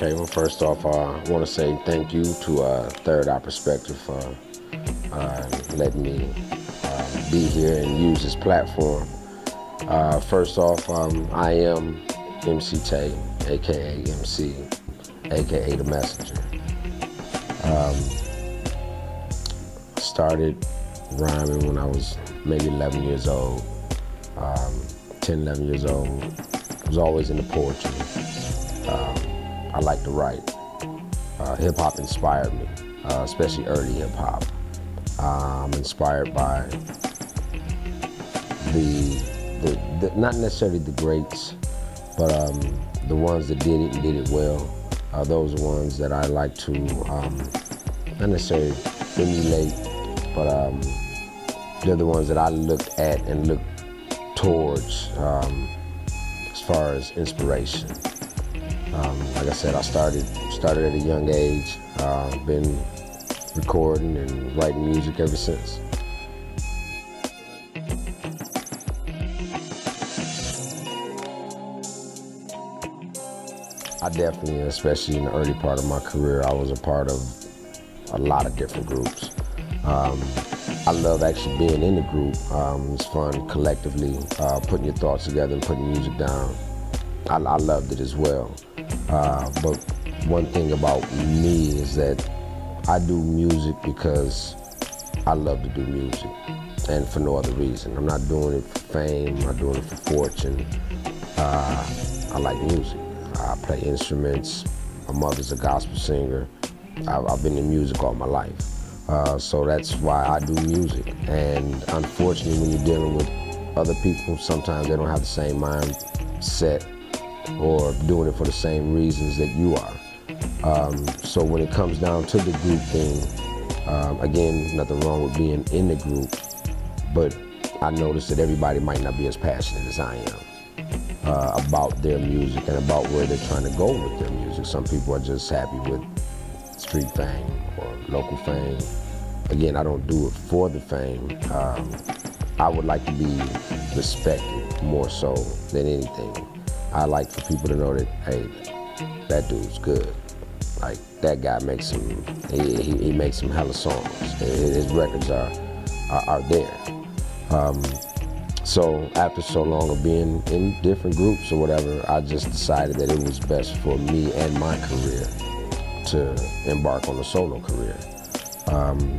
Okay, well, first off, I want to say thank you to 3rd Eye Perspective for letting me be here and use this platform. First off, I am MC TAY, aka MC, aka the Messenger. Started rhyming when I was maybe 11 years old, 10, 11 years old. Was always into poetry. I like to write. Hip-hop inspired me, especially early hip-hop. I'm inspired by the not necessarily the greats, but the ones that did it and did it well. Those are ones that I like to, not necessarily emulate, but they're the ones that I look at and look towards as far as inspiration. Like I said, I started at a young age. Been recording and writing music ever since. I definitely, especially in the early part of my career, I was a part of a lot of different groups. I love actually being in the group. It's fun collectively, putting your thoughts together and putting music down. I loved it as well. But one thing about me is that I do music because I love to do music and for no other reason. I'm not doing it for fame, I'm not doing it for fortune. I like music. I play instruments. My mother's a gospel singer. I've been in music all my life. So that's why I do music. And unfortunately, when you're dealing with other people, sometimes they don't have the same mindset or doing it for the same reasons that you are. So when it comes down to the group thing, again, nothing wrong with being in the group, but I noticed that everybody might not be as passionate as I am about their music and about where they're trying to go with their music. Some people are just happy with street fame or local fame. Again, I don't do it for the fame. I would like to be respected more so than anything. I like for people to know that, hey, that dude's good. Like, that guy makes some, he makes some hella songs. His records are there. So after so long of being in different groups or whatever, I just decided that it was best for me and my career to embark on a solo career.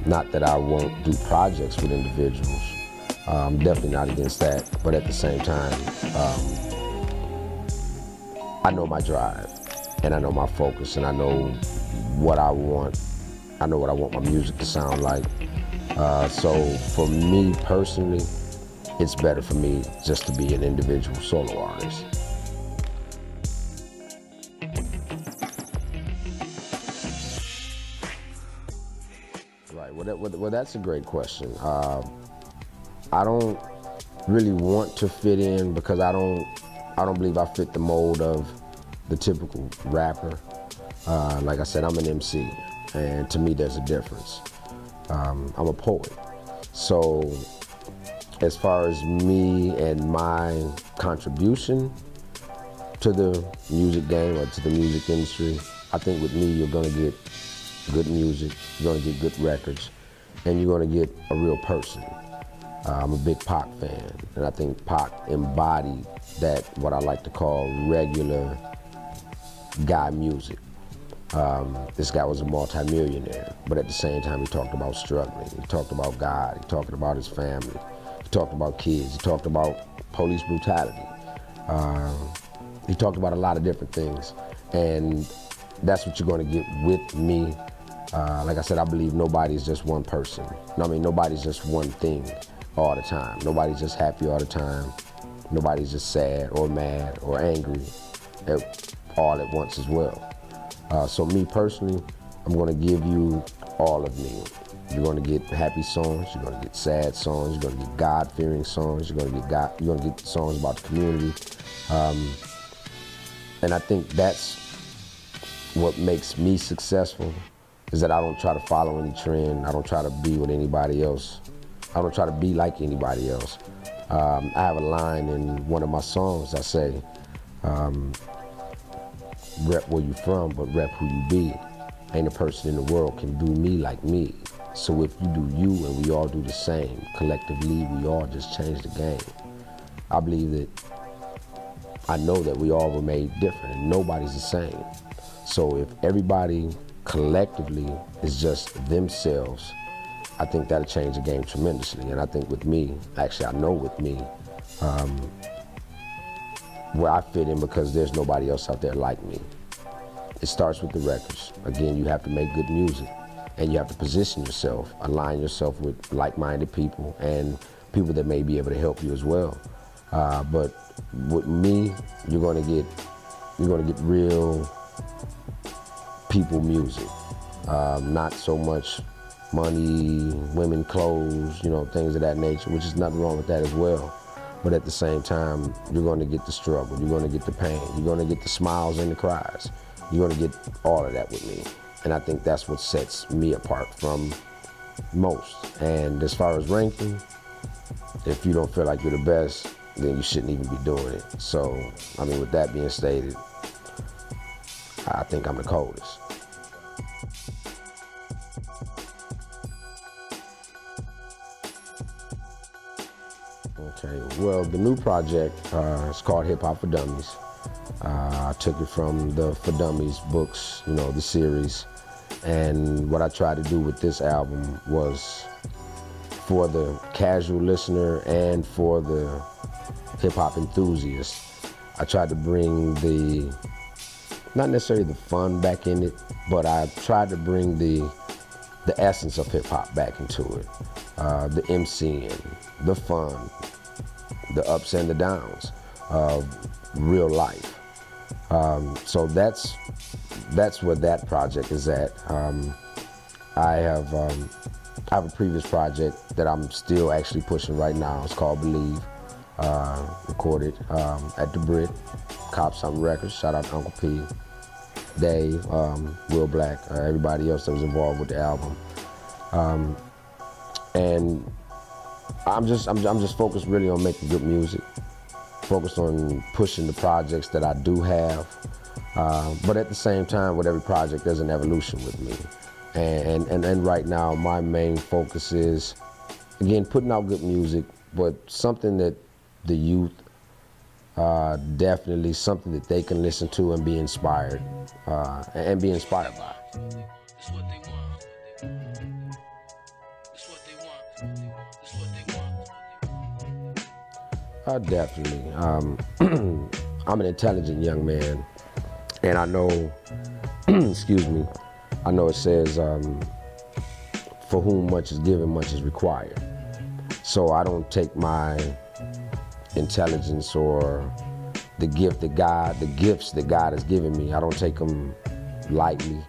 Not that I won't do projects with individuals. Definitely not against that, but at the same time, I know my drive, and I know my focus, and I know what I want. I know what I want my music to sound like. So for me personally, it's better for me just to be an individual solo artist. Right, well that's a great question. I don't really want to fit in because I don't believe I fit the mold of the typical rapper. Like I said, I'm an MC, and to me there's a difference. I'm a poet. So as far as me and my contribution to the music game or to the music industry, I think with me you're gonna get good music, you're gonna get good records, and you're gonna get a real person. I'm a big Pac fan, and I think Pac embodied that, what I like to call regular guy music. This guy was a multi-millionaire, but at the same time he talked about struggling. He talked about God, he talked about his family, he talked about kids, he talked about police brutality. He talked about a lot of different things, and that's what you're gonna get with me. Like I said, I believe nobody's just one person. I mean, nobody's just one thing all the time. Nobody's just happy all the time. Nobody's just sad or mad or angry all at once as well. So me personally, I'm gonna give you all of me. You're gonna get happy songs, you're gonna get sad songs, you're gonna get God-fearing songs, you're gonna get songs about the community. And I think that's what makes me successful, is that I don't try to follow any trend. I don't try to be with anybody else. I don't try to be like anybody else. I have a line in one of my songs. I say, rep where you from, but rep who you be. Ain't a person in the world can do me like me. So if you do you and we all do the same, collectively we all just change the game. I believe that, I know that we all were made different and nobody's the same. So if everybody collectively is just themselves, I think that'll change the game tremendously. And I think with me, actually I know with me, where I fit in, because there's nobody else out there like me. It starts with the records. Again, you have to make good music and you have to position yourself, align yourself with like-minded people and people that may be able to help you as well. But with me, you're gonna get real people music. Not so much money, women, clothes, you know, things of that nature, which is nothing wrong with that as well. But at the same time, you're gonna get the struggle, you're gonna get the pain, you're gonna get the smiles and the cries. You're gonna get all of that with me. And I think that's what sets me apart from most. And as far as ranking, if you don't feel like you're the best, then you shouldn't even be doing it. So, I mean, with that being stated, I think I'm the coldest. Okay, well, the new project is called Hip Hop for Dummies. I took it from the For Dummies books, you know, the series. And what I tried to do with this album was for the casual listener and for the hip hop enthusiast. I tried to bring the, not necessarily the fun back in it, but I tried to bring the essence of hip hop back into it. The MCing, the fun, the ups and the downs of real life. So that's where that project is at. I have a previous project that I'm still actually pushing right now. It's called Believe. Recorded at the Brit, Cop Something Records. Shout out to Uncle P, Dave, Will Black, everybody else that was involved with the album. And I'm just focused really on making good music. Focused on pushing the projects that I do have. But at the same time, with every project, there's an evolution with me. And right now, my main focus is, again, putting out good music, but something that the youth, definitely something that they can listen to and be inspired, and be inspired by. Definitely. I'm an intelligent young man, and I know, excuse me, I know it says, for whom much is given, much is required. So I don't take my intelligence or the gifts that God has given me, I don't take them lightly.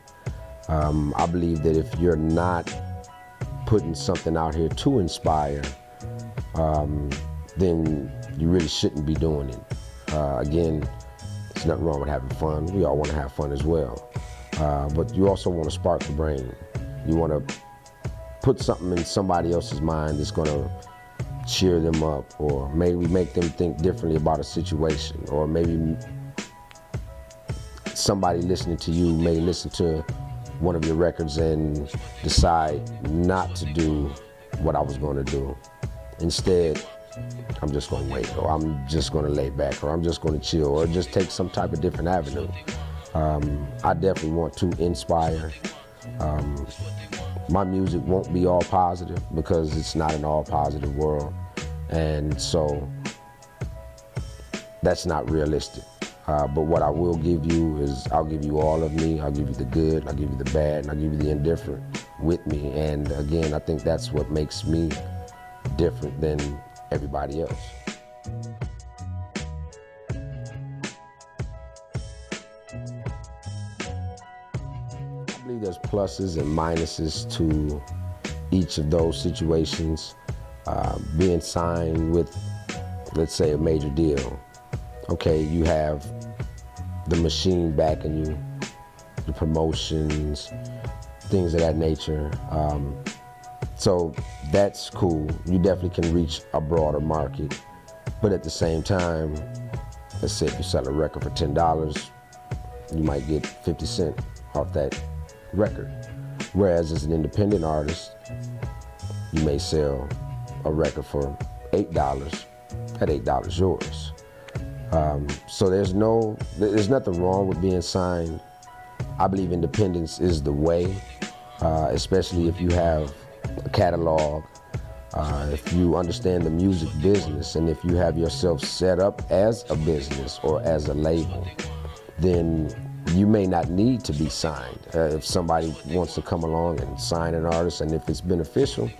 I believe that if you're not putting something out here to inspire, then you really shouldn't be doing it. Again, there's nothing wrong with having fun. We all want to have fun as well. But you also want to spark the brain. You want to put something in somebody else's mind that's going to cheer them up, or maybe make them think differently about a situation, or maybe somebody listening to you may listen to one of your records and decide not to do what I was going to do. Instead, I'm just going to wait, or I'm just going to lay back, or I'm just going to chill, or just take some type of different avenue. I definitely want to inspire. My music won't be all positive because it's not an all positive world. And so that's not realistic. But what I will give you is, I'll give you all of me. I'll give you the good, I'll give you the bad, and I'll give you the indifferent with me. And again, I think that's what makes me different than everybody else. I believe there's pluses and minuses to each of those situations. Being signed with, let's say, a major deal. Okay, you have the machine backing you, the promotions, things of that nature. So that's cool. You definitely can reach a broader market. But at the same time, let's say if you sell a record for $10, you might get 50 cents off that record. Whereas as an independent artist, you may sell a record for $8. That $8 yours. So there's nothing wrong with being signed. I believe independence is the way, especially if you have a catalog, if you understand the music business, and if you have yourself set up as a business or as a label, then you may not need to be signed. If somebody wants to come along and sign an artist, and if it's beneficial,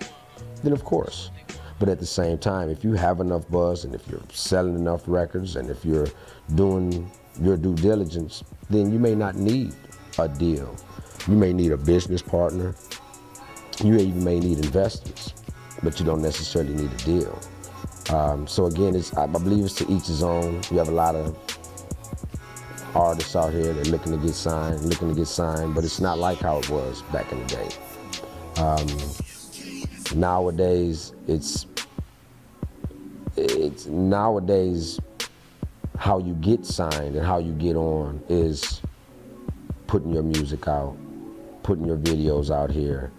then of course. But at the same time, if you have enough buzz, and if you're selling enough records, and if you're doing your due diligence, then you may not need a deal. You may need a business partner. You even may need investors, but you don't necessarily need a deal. So again, I believe it's to each his own. You have a lot of artists out here that are looking to get signed, but it's not like how it was back in the day. Nowadays, it's nowadays how you get signed and how you get on is putting your music out, putting your videos out here.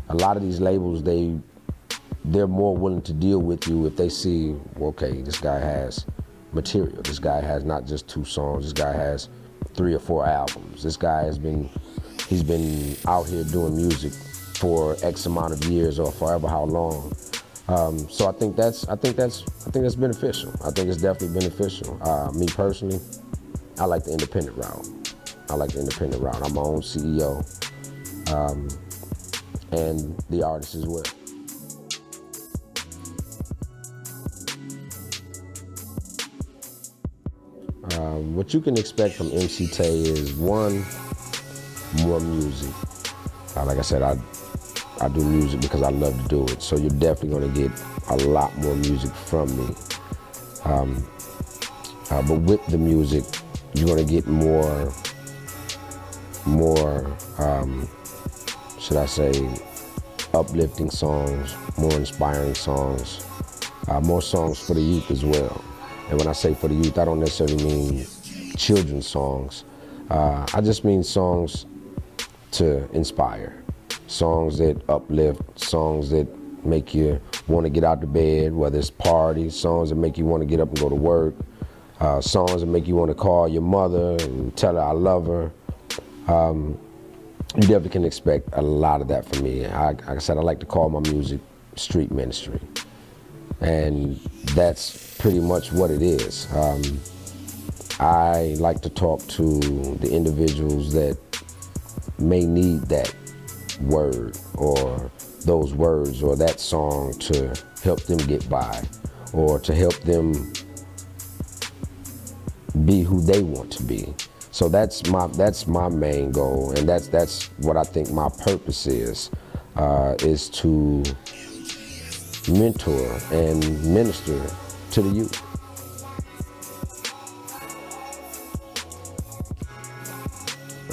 A lot of these labels, they're more willing to deal with you if they see, okay, this guy has material. This guy has not just 2 songs. This guy has 3 or 4 albums. This guy he's been out here doing music for X amount of years or forever how long. So I think that's beneficial. I think it's definitely beneficial. Me personally, I like the independent route. I'm my own CEO, and the artist as well. What you can expect from MC TAY is, 1, more music. Like I said, I do music because I love to do it, so you're definitely going to get a lot more music from me. But with the music, you're going to get more, should I say, uplifting songs, more inspiring songs, more songs for the youth as well. And when I say for the youth, I don't necessarily mean children's songs. I just mean songs to inspire, songs that uplift, songs that make you want to get out of bed, whether it's parties, songs that make you want to get up and go to work, songs that make you want to call your mother and tell her I love her. You definitely can expect a lot of that from me. Like I said, I like to call my music street ministry. And that's pretty much what it is. I like to talk to the individuals that may need that word or those words or that song to help them get by or to help them be who they want to be. So that's my main goal, and that's what I think my purpose is to mentor and minister to the youth.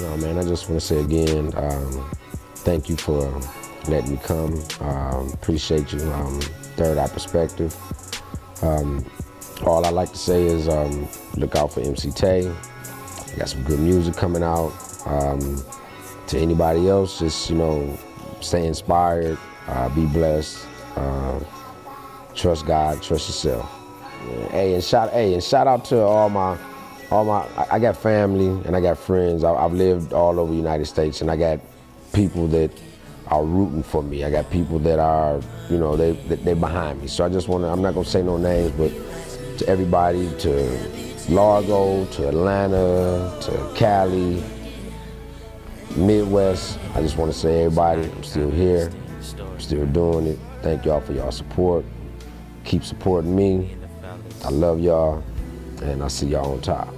Oh man, I just want to say again, thank you for letting me come. Appreciate you, 3rd Eye Perspective. All I like to say is look out for MC TAY. I got some good music coming out. To anybody else, just stay inspired, be blessed, trust God, trust yourself. Hey, and shout out to all my. I got family and I got friends. I've lived all over the United States, and I got people that are rooting for me. I got people that are, they're behind me. So I just I'm not gonna say no names, but to everybody, to Largo, to Atlanta, to Cali, Midwest, I just want to say, everybody, I'm still here, I'm still doing it. Thank y'all for y'all support. Keep supporting me. I love y'all, and I'll see y'all on top.